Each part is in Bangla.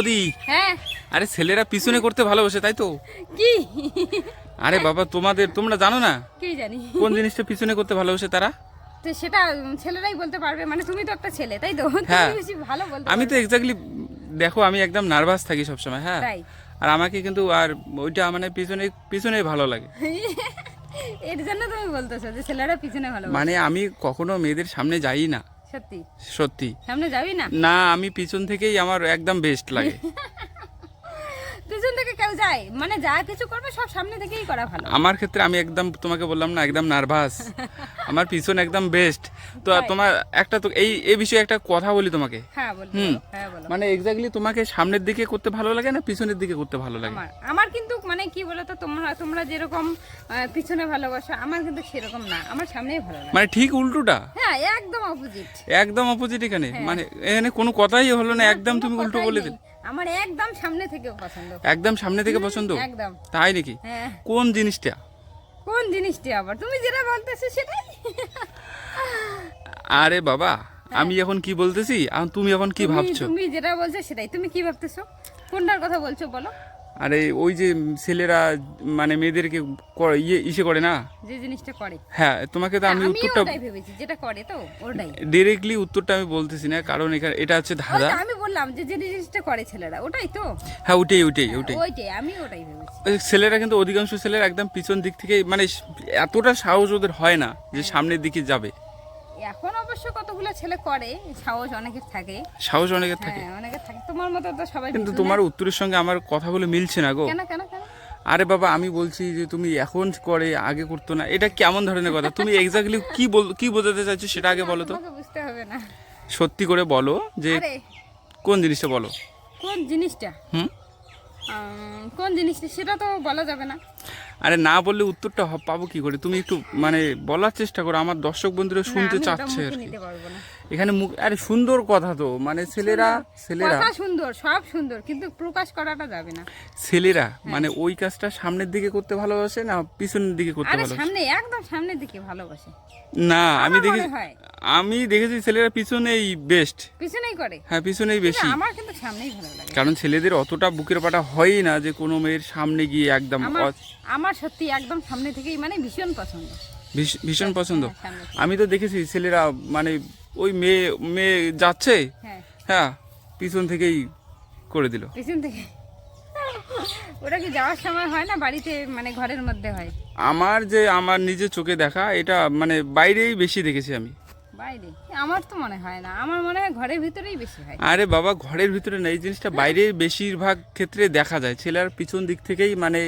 ওদি হ্যাঁ আরে ছেলেরা পিছনে করতে ভালোবাসে তাই তো? কি আরে বাবা তোমরা জানো না কি জানি কোন জিনিসটা পিছনে করতে ভালোবাসে তারা? তো সেটা ছেলেরাই বলতে পারবে, মানে তুমি তো একটা ছেলে তাই তো, হ্যাঁ। তুমি বেশি ভালো বলতে আমি তো পারবে। এক্স্যাক্টলি দেখো আমি একদম নার্ভাস থাকি সবসময়, হ্যাঁ। তাই আর আমাকে কিন্তু আর ওইটা মানে পিছনে পিছনে ভালো লাগে। এর জন্য তুমি বলতেছো যে ছেলেরা পিছনে ভালো মানে আমি কখনো মেয়েদের সামনে যাই না, সত্যি সত্যি। সামনে যাবি না? না, আমি পিছন থেকেই আমার একদম বেস্ট লাগে। পিছন থেকে কেউ যায় মানে যা কিছু করবে সব সামনে থেকেই করা ভালো। আমার ক্ষেত্রে আমি একদম তোমাকে বললাম না একদম নার্ভাস, আমার পিছন একদম বেস্ট। তো তাই? তোমার একটা তো এই বিষয়ে একটা কথা বলি তোমাকে। হ্যাঁ বলো, হুম। হ্যাঁ বলো। মানে এক্স্যাক্টলি তোমাকে সামনের দিকে করতে ভালো লাগে না পিছনের দিকে করতে ভালো লাগে? আমার কিন্তু মানে কি বলতো, তোমরা যেরকম পিছনে ভালোবাসো, আমার কিন্তু সেরকম না, আমার সামনেই ভালো লাগে। মানে ঠিক উল্টোটা, হ্যাঁ একদম অপোজিট। একদম অপোজিট এখানে। মানে এখানে কোনো কথাই হলো না, একদম তুমি উল্টো বলে দিলে। আমার একদম সামনে থেকে পছন্দ। একদম সামনে থেকে পছন্দ? একদম। তাই নাকি? হ্যাঁ। কোন জিনিসটা? কোন জিনিসটি আবার? তুমি যেটা বলতেছো সেটাই। আরে বাবা, আমি এখন কি বলতেছি আর তুমি এখন কি ভাবছো? তুমি যেটা বলছো সেটাই। তুমি কি ভাবতেছো? কোনটার কথা বলছো বলো? আরে ওই যে ছেলেরা মানে মেয়েদেরকে ইসে করে না, যে জিনিসটা করে। হ্যাঁ তোমাকে তো আমি আমি উত্তরটা ওটাই ভেবেছি, যেটা করে তো ওটাই। ডিরেক্টলি উত্তরটা আমি বলতেছি না, কারণ এখানে এটা হচ্ছে ধাঁধা। ওইটা আমি বললাম যে যে জিনিসটা করে ছেলেরা, ওটাই তো। হ্যাঁ ওইটাই। ওইটাই আমি ওটাই ভেবেছি। ওই ছেলেরা কিন্তু অধিকাংশ ছেলেরা একদম পিছন দিক থেকে মানে এতটা সাহস ওদের হয় না যে সামনের দিকে যাবে। এখন অবশ্য কতগুলো ছেলে করে, সাহস অনেকের থাকে। সাহস অনেকের থাকে, হ্যাঁ অনেকের থাকে, তোমার মতো তো সবাই কিন্তু পিছনে। তোমার উত্তরের সঙ্গে আমার কথাগুলো মিলছে না গো। কেন কেন কেন? আরে বাবা, আমি বলছি যে তুমি এখন করে আগে করতো না, এটা কেমন ধরনের কথা? তুমি এক্স্যাক্টলি কি বোঝাতে চাইছো সেটা আগে বলো তো। তোমাকে বুঝতে হবে না। সত্যি করে বলো যে আরে কোন জিনিসটা বলো। কোন জিনিসটা? হুম। কোন জিনিসটা সেটা তো বলা যাবে না। আরে না বললে উত্তরটা পাবো কি করে? তুমি একটু মানে বলার চেষ্টা করো, আমার দর্শক বন্ধুরা শুনতে না, আমি ওটা চাচ্ছে আর মুখে কি। নিতে পারবো না। এখানে মুখ, আরে সুন্দর কথা তো, মানে ছেলেরা কথা সুন্দর, সব সুন্দর, কিন্তু প্রকাশ করাটা যাবে না। ছেলেরা মানে ওই কাজটা সামনের দিকে করতে ভালোবাসে না পিছনের দিকে করতে আরে ভালোবাসে? সামনে, একদম সামনের দিকে ভালোবাসে। না, আমার মনে হয়। আমি দেখেছি ছেলেরা পিছনেই বেস্ট। পিছনেই করে। হ্যাঁ পিছনেই বেশি, কিন্তু আমার কিন্তু সামনেই ভালো লাগে। কারণ ছেলেদের অতটা বুকের পাটা হয়ই না যে কোনো মেয়ের সামনে গিয়ে একদম আমার সত্যি একদম সামনে থেকেই মানে ভীষণ পছন্দ। ভীষণ পছন্দ। হ্যাঁ, সামনে থেকে। আমি তো দেখেছি ছেলেরা মানে ওই মেয়ে যাচ্ছে, হ্যাঁ হ্যাঁ পিছন থেকেই করে দিল। পিছন থেকে। ওটা কি যাওয়ার সময় হয় না, বাড়িতে মানে ঘরের মধ্যে হয়? আমার নিজের চোখে দেখা এটা, মানে বাইরেই বেশি দেখেছি আমি। বাইরে? আমার তো মনে হয় না, আমার মনে হয় ঘরের ভিতরেই বেশি হয়। আরে বাবা, ঘরের ভিতরে না, এই জিনিসটা বাইরে বেশিরভাগ ক্ষেত্রে দেখা যায়। ছেলের পিছন দিক থেকেই মানে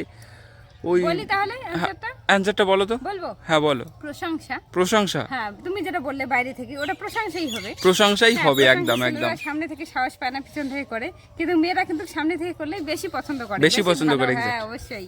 ওই। বলি তাহলে অ্যানসারটা? অ্যান্সারটা বলো তো। বলবো? হ্যাঁ বলো। প্রশংসা। প্রশংসা? হ্যাঁ তুমি যেটা বললে বাইরে থেকে, ওটা প্রশংসাই হবে। প্রশংসাই হ্যাঁ, হবে, প্রশংসা একদম ছেলেরা একদম। সামনে থেকে সাহস পায় না, পিছন থেকে করে। কিন্তু মেয়েরা কিন্তু সামনে থেকে করলেই বেশি পছন্দ করে, বেশি পছন্দ ভালো, করে, হ্যাঁ exact। অবশ্যই।